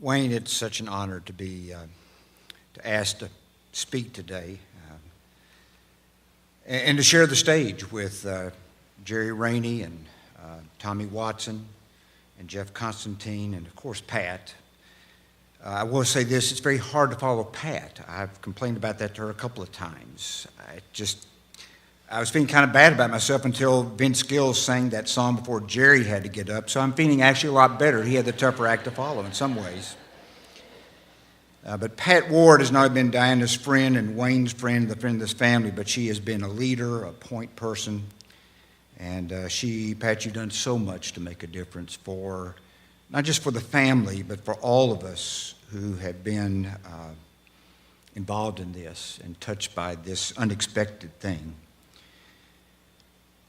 Wayne, it's such an honor to be asked to speak today and to share the stage with Jerry Rainey and Tommy Watson and Jeff Constantine and, of course, Pat. I will say this, it's very hard to follow Pat. I've complained about that to her a couple of times. I was feeling kind of bad about myself until Vince Gill sang that song before Jerry had to get up, so I'm feeling actually a lot better. He had the tougher act to follow in some ways. But Pat Ward has not been Diana's friend and Wayne's friend, the friend of this family, but she has been a leader, a point person, and Pat, you've done so much to make a difference for, not just for the family, but for all of us who have been involved in this and touched by this unexpected thing.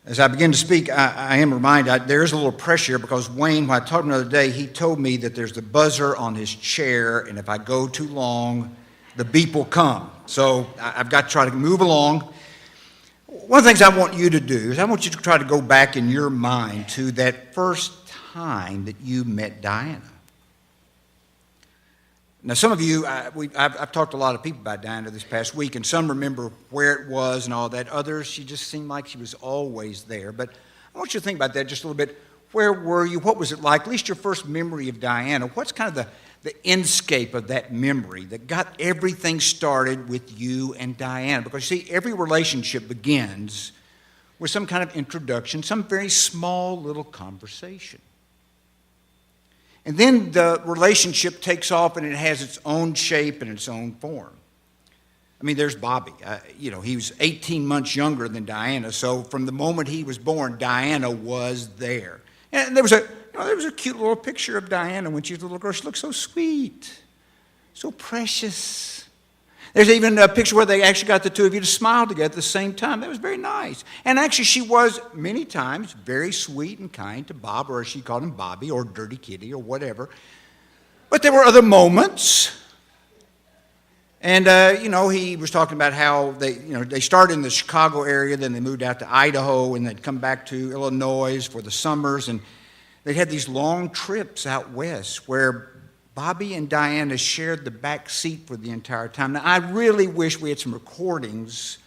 As I begin to speak, I am reminded there is a little pressure because Wayne, when I talked to him the other day, he told me that there's the buzzer on his chair, and if I go too long, the beep will come. So I've got to try to move along. One of the things I want you to do is I want you to try to go back in your mind to that first time that you met Diana. Now, some of you, I've talked to a lot of people about Diana this past week, and some remember where it was and all that. Others, she just seemed like she was always there. But I want you to think about that just a little bit. Where were you? What was it like? At least your first memory of Diana. What's kind of the inscape of that memory that got everything started with you and Diana? Because, you see, every relationship begins with some kind of introduction, some very small little conversation. And then the relationship takes off and it has its own shape and its own form. I mean, there's Bobby. He was 18 months younger than Diana, so from the moment he was born, Diana was there. And there was a cute little picture of Diana when she was a little girl. She looked so sweet, so precious. There's even a picture where they actually got the two of you to smile together at the same time. That was very nice. And actually, she was many times very sweet and kind to Bob, or as she called him, Bobby, or Dirty Kitty, or whatever. But there were other moments. And, he was talking about how they started in the Chicago area, then they moved out to Idaho, and they'd come back to Illinois for the summers. And they had these long trips out west where Bobby and Diana shared the back seat for the entire time. Now, I really wish we had some recordings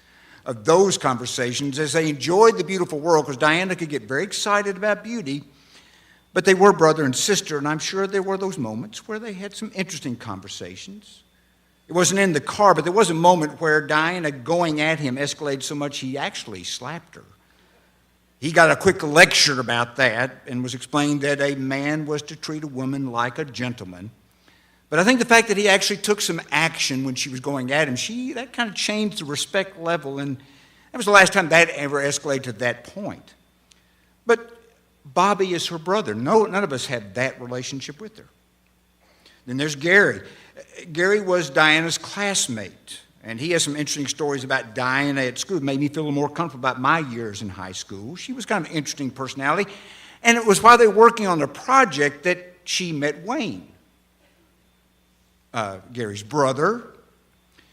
of those conversations as they enjoyed the beautiful world, because Diana could get very excited about beauty, but they were brother and sister, and I'm sure there were those moments where they had some interesting conversations. It wasn't in the car, but there was a moment where Diana going at him escalated so much he actually slapped her. He got a quick lecture about that and was explained that a man was to treat a woman like a gentleman. But I think the fact that he actually took some action when she was going at him, that kind of changed the respect level, and that was the last time that ever escalated to that point. But Bobby is her brother. None of us had that relationship with her. Then there's Gary. Gary was Diana's classmate. And he has some interesting stories about Diana at school. It made me feel a little more comfortable about my years in high school. She was kind of an interesting personality. And it was while they were working on the project that she met Wayne, Gary's brother.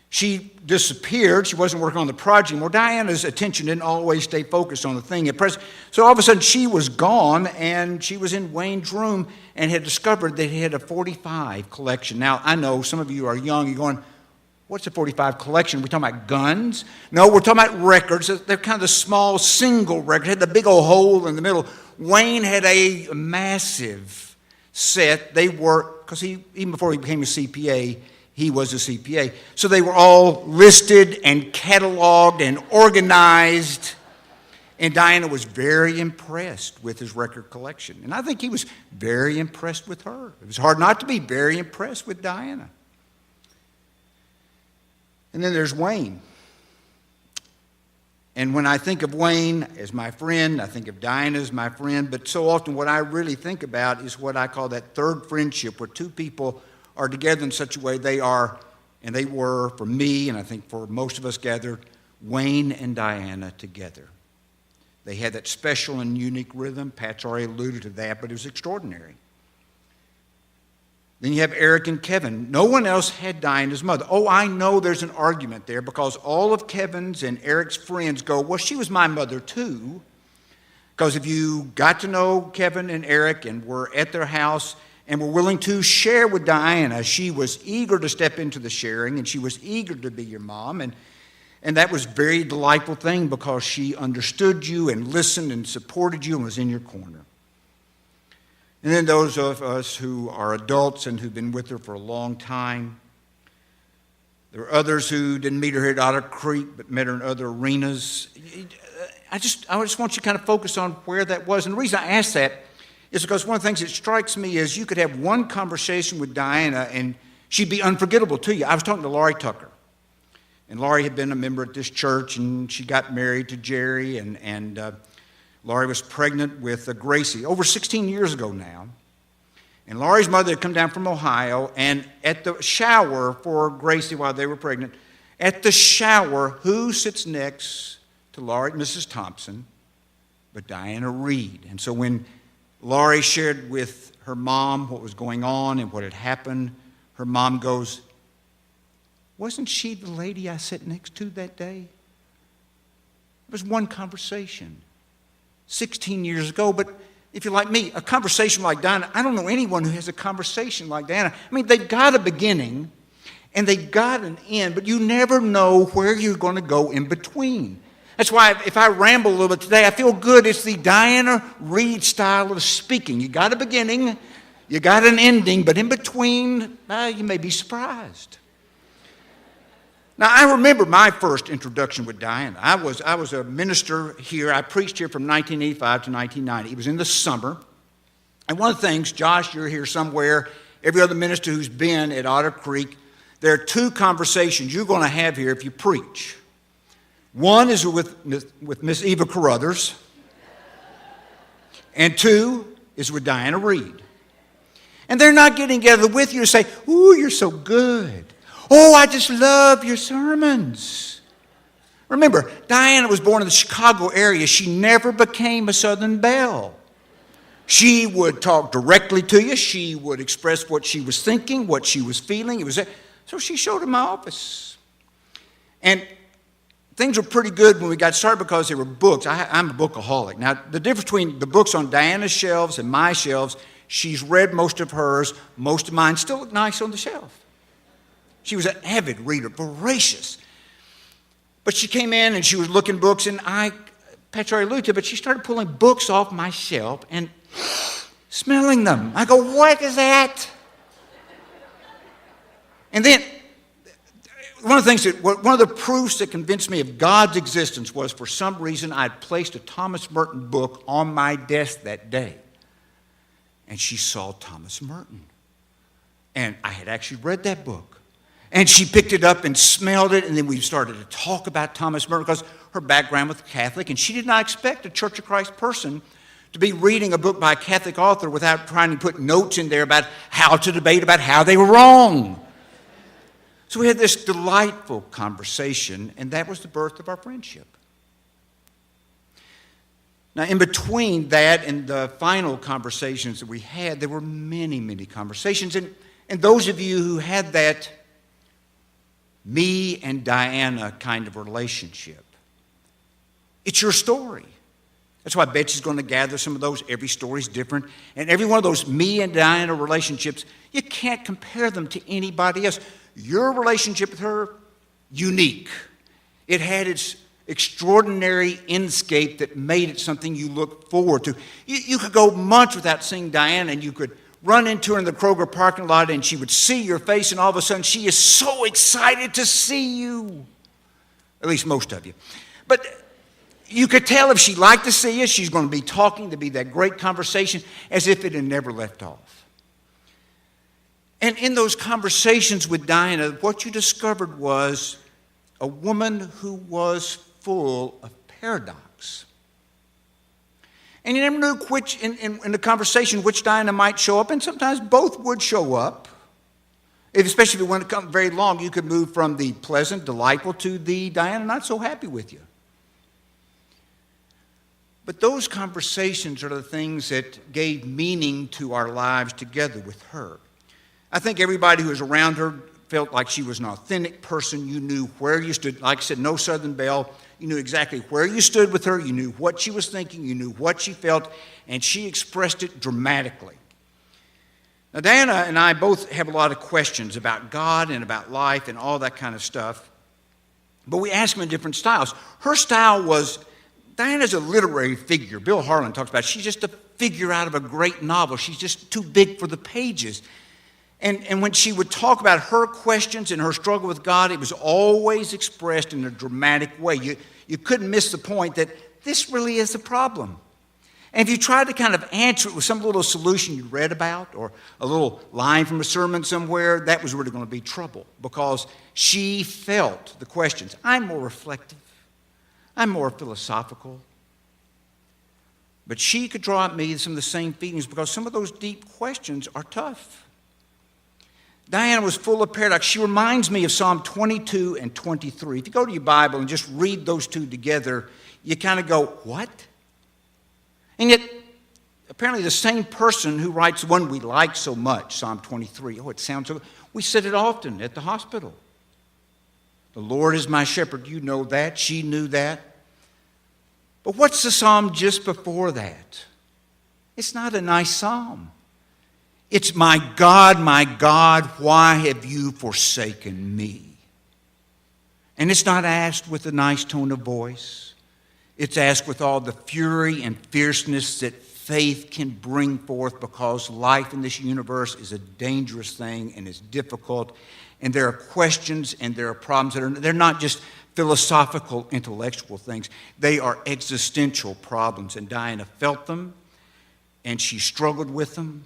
She disappeared. She wasn't working on the project anymore. Diana's attention didn't always stay focused on the thing at present. So all of a sudden she was gone, and she was in Wayne's room and had discovered that he had a 45 collection. Now, I know some of you are young. You're going, what's a 45 collection? We're talking about guns? No, we're talking about records. They're kind of the small single record. It had the big old hole in the middle. Wayne had a massive set. They were, because even before he became a CPA, he was a CPA. So they were all listed and cataloged and organized. And Diana was very impressed with his record collection. And I think he was very impressed with her. It was hard not to be very impressed with Diana. And then there's Wayne. And when I think of Wayne as my friend, I think of Diana as my friend, but so often what I really think about is what I call that third friendship, where two people are together in such a way they are, and they were for me, and I think for most of us gathered, Wayne and Diana together. They had that special and unique rhythm. Pat's already alluded to that, but it was extraordinary. Then you have Eric and Kevin. No one else had Diana's mother. Oh, I know there's an argument there, because all of Kevin's and Eric's friends go, well, she was my mother too. Because if you got to know Kevin and Eric and were at their house, and were willing to share with Diana. She was eager to step into the sharing, and she was eager to be your mom. And that was a very delightful thing because she understood you and listened and supported you and was in your corner. And then those of us who are adults and who've been with her for a long time, there are others who didn't meet her here at Otter Creek but met her in other arenas. I just want you to kind of focus on where that was. And the reason I ask that is because one of the things that strikes me is you could have one conversation with Diana and she'd be unforgettable to you. I was talking to Laurie Tucker. And Laurie had been a member at this church, and she got married to Jerry, and Laurie was pregnant with Gracie over 16 years ago now. And Laurie's mother had come down from Ohio, and at the shower for Gracie while they were pregnant, at the shower, who sits next to Laurie, Mrs. Thompson, but Diana Reed. And so when Laurie shared with her mom what was going on and what had happened, her mom goes, "Wasn't she the lady I sat next to that day?" It was one conversation 16 years ago, but if you're like me, a conversation like Diana, I don't know anyone who has a conversation like Diana. I mean, they've got a beginning and they've got an end, but you never know where you're going to go in between. That's why if I ramble a little bit today, I feel good. It's the Diana Reed style of speaking. You got a beginning, you got an ending, but in between, you may be surprised. Now, I remember my first introduction with Diana. I was a minister here. I preached here from 1985 to 1990. It was in the summer. And one of the things, Josh, you're here somewhere, every other minister who's been at Otter Creek, there are two conversations you're going to have here if you preach. One is with Miss Eva Carruthers, and two is with Diana Reed. And they're not getting together with you to say, "Ooh, you're so good. Oh, I just love your sermons." Remember, Diana was born in the Chicago area. She never became a Southern belle. She would talk directly to you. She would express what she was thinking, what she was feeling. So she showed in my office. And things were pretty good when we got started because there were books. I'm a bookaholic. Now, the difference between the books on Diana's shelves and my shelves, she's read most of hers. Most of mine still look nice on the shelf. She was an avid reader, voracious. But she came in and she was looking books, and Pat's already alluded to it, but she started pulling books off my shelf and smelling them. I go, "What is that?" And then one of the proofs that convinced me of God's existence was for some reason I'd placed a Thomas Merton book on my desk that day. And she saw Thomas Merton. And I had actually read that book. And she picked it up and smelled it, and then we started to talk about Thomas Merton because her background was Catholic, and she did not expect a Church of Christ person to be reading a book by a Catholic author without trying to put notes in there about how to debate about how they were wrong. So we had this delightful conversation, and that was the birth of our friendship. Now, in between that and the final conversations that we had, there were many, many conversations, and those of you who had that me and Diana kind of relationship, it's your story. That's why Betsy's going to gather some of those. Every story's different. And every one of those me and Diana relationships, you can't compare them to anybody else. Your relationship with her, unique. It had its extraordinary inscape that made it something you look forward to. You could go months without seeing Diana, and you could run into her in the Kroger parking lot, and she would see your face, and all of a sudden she is so excited to see you. At least most of you. But you could tell if she liked to see you, she's going to be talking, to be that great conversation, as if it had never left off. And in those conversations with Diana, what you discovered was a woman who was full of paradox. And you never knew which, in the conversation, which Diana might show up, and sometimes both would show up. Especially if it went very long, you could move from the pleasant, delightful to the Diana not so happy with you. But those conversations are the things that gave meaning to our lives together with her. I think everybody who was around her felt like she was an authentic person. You knew where you stood. Like I said, no Southern belle. You knew exactly where you stood with her. You knew what she was thinking. You knew what she felt. And she expressed it dramatically. Now, Diana and I both have a lot of questions about God and about life and all that kind of stuff, but we ask them in different styles. Her style was, Diana's a literary figure. Bill Harlan talks about it. She's just a figure out of a great novel. She's just too big for the pages. And when she would talk about her questions and her struggle with God, it was always expressed in a dramatic way. You couldn't miss the point that this really is a problem. And if you tried to kind of answer it with some little solution you read about or a little line from a sermon somewhere, that was really going to be trouble because she felt the questions. I'm more reflective. I'm more philosophical. But she could draw at me some of the same feelings because some of those deep questions are tough. Diana was full of paradox. She reminds me of Psalm 22 and 23. If you go to your Bible and just read those two together, you kind of go, what? And yet, apparently the same person who writes the one we like so much, Psalm 23, it sounds so good. We said it often at the hospital. The Lord is my shepherd. You know that. She knew that. But what's the psalm just before that? It's not a nice psalm. It's my God, why have you forsaken me? And it's not asked with a nice tone of voice. It's asked with all the fury and fierceness that faith can bring forth because life in this universe is a dangerous thing and it's difficult. And there are questions and there are problems they're not just philosophical, intellectual things. They are existential problems. And Diana felt them and she struggled with them.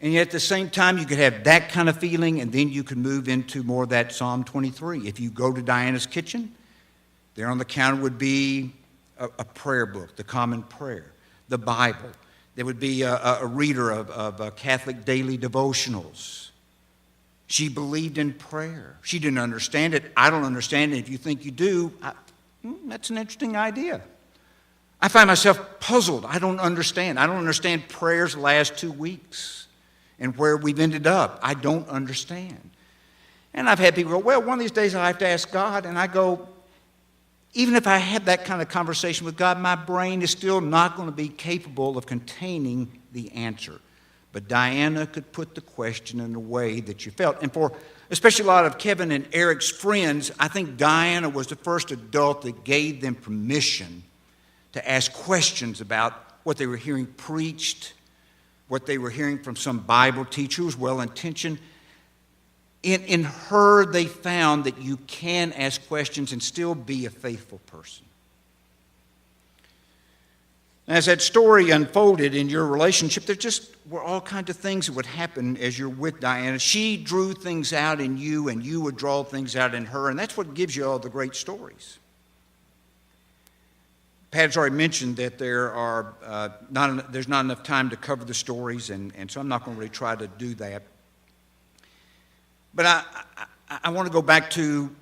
And yet at the same time, you could have that kind of feeling and then you could move into more of that Psalm 23. If you go to Diana's kitchen, there on the counter would be a prayer book, the Common Prayer, the Bible. There would be a reader of Catholic daily devotionals. She believed in prayer. She didn't understand it. I don't understand it. If you think you do, that's an interesting idea. I find myself puzzled. I don't understand. I don't understand prayers the last 2 weeks and where we've ended up. I don't understand. And I've had people go, well, one of these days I'll have to ask God. And I go, even if I had that kind of conversation with God, my brain is still not going to be capable of containing the answer. But Diana could put the question in a way that you felt. And for especially a lot of Kevin and Eric's friends, I think Diana was the first adult that gave them permission to ask questions about what they were hearing preached, what they were hearing from some Bible teacher who was well-intentioned. In her, they found that you can ask questions and still be a faithful person. As that story unfolded in your relationship, there just were all kinds of things that would happen as you're with Diana. She drew things out in you, and you would draw things out in her, and that's what gives you all the great stories. Pat has already mentioned that there's not enough time to cover the stories, and so I'm not going to really try to do that. But I want to go back to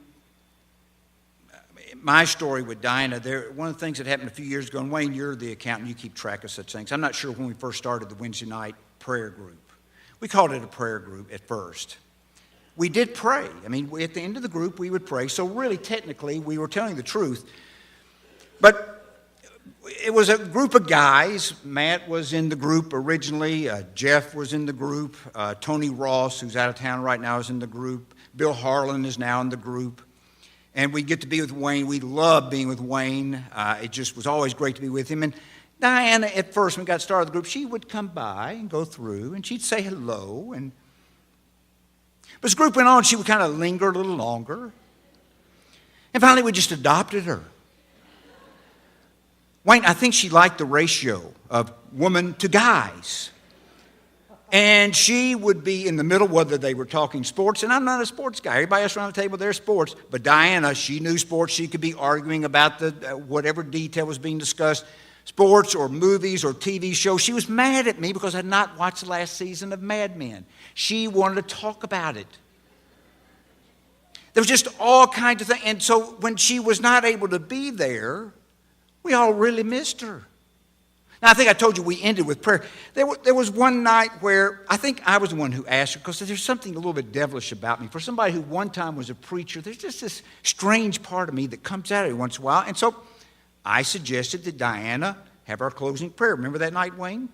my story with Diana. One of the things that happened a few years ago, and Wayne, you're the accountant, you keep track of such things. I'm not sure when we first started the Wednesday night prayer group. We called it a prayer group at first. We did pray. I mean, at the end of the group, we would pray. So really, technically, we were telling the truth. But it was a group of guys. Matt was in the group originally. Jeff was in the group. Tony Ross, who's out of town right now, is in the group. Bill Harlan is now in the group. And we get to be with Wayne. We love being with Wayne. It just was always great to be with him. And Diana, at first, when we got started the group, she would come by and go through, and she'd say hello. But as the group went on, she would kind of linger a little longer. And finally, we just adopted her. Wayne, I think she liked the ratio of women to guys. And she would be in the middle, whether they were talking sports, and I'm not a sports guy. Everybody else around the table, they're sports. But Diana, she knew sports. She could be arguing about whatever detail was being discussed, sports or movies or TV shows. She was mad at me because I had not watched the last season of Mad Men. She wanted to talk about it. There was just all kinds of things. And so when she was not able to be there, we all really missed her. Now, I think I told you we ended with prayer. There was one night where I think I was the one who asked her, because there's something a little bit devilish about me. For somebody who one time was a preacher, there's just this strange part of me that comes out every once in a while. And so I suggested that Diana have our closing prayer. Remember that night, Wayne?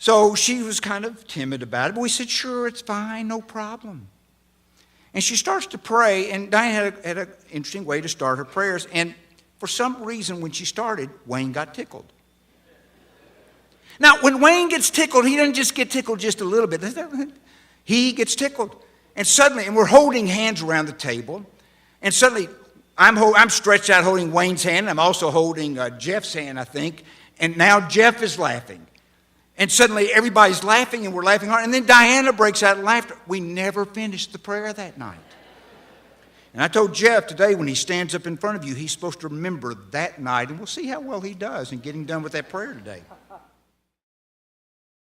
So she was kind of timid about it, but we said, sure, it's fine, no problem. And she starts to pray, and Diane had an interesting way to start her prayers. And for some reason, when she started, Wayne got tickled. Now, when Wayne gets tickled, he doesn't just get tickled just a little bit. He gets tickled. And suddenly, and we're holding hands around the table, and suddenly I'm stretched out holding Wayne's hand. I'm also holding Jeff's hand, I think. And now Jeff is laughing. And suddenly everybody's laughing, and we're laughing hard. And then Diana breaks out in laughter. We never finished the prayer that night. And I told Jeff today, when he stands up in front of you, he's supposed to remember that night. And we'll see how well he does in getting done with that prayer today.